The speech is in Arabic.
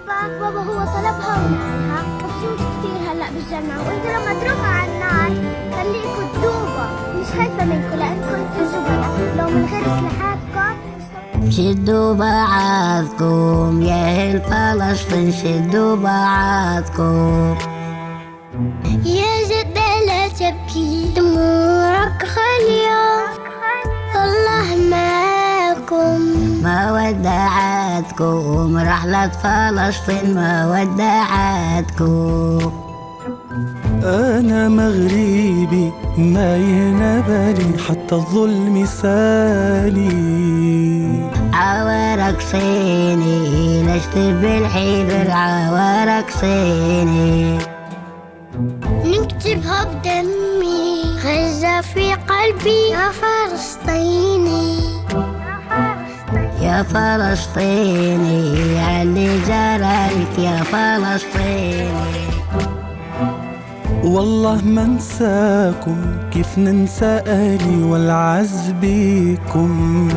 بابا هو طلبها ونالها، مبسوط كثير هلا بالجامعة، وقلت لما اتركها على النار خليكم تدوبا، مش خايفة منكم لأنكم انتوا جبلة، لو من غير سلاحاتكم شدوا بعضكم يا أهل فلسطين، شدوا بعضكم. يا جدة لا تبكي دموعك خالية، الله معاكم. ما ودعتكم رحلة فلسطين، ما ودعتكم. أنا مغربي ما ينبالي حتى الظلم سالي. عوارك صيني لشت بالحبر، عوارك صيني نكتبها بدمي، غزة في قلبي يا فلسطيني. يا فلسطيني علي جرالك يا فلسطيني. والله ما انساكم، كيف ننسى أهلي والعز بيكم.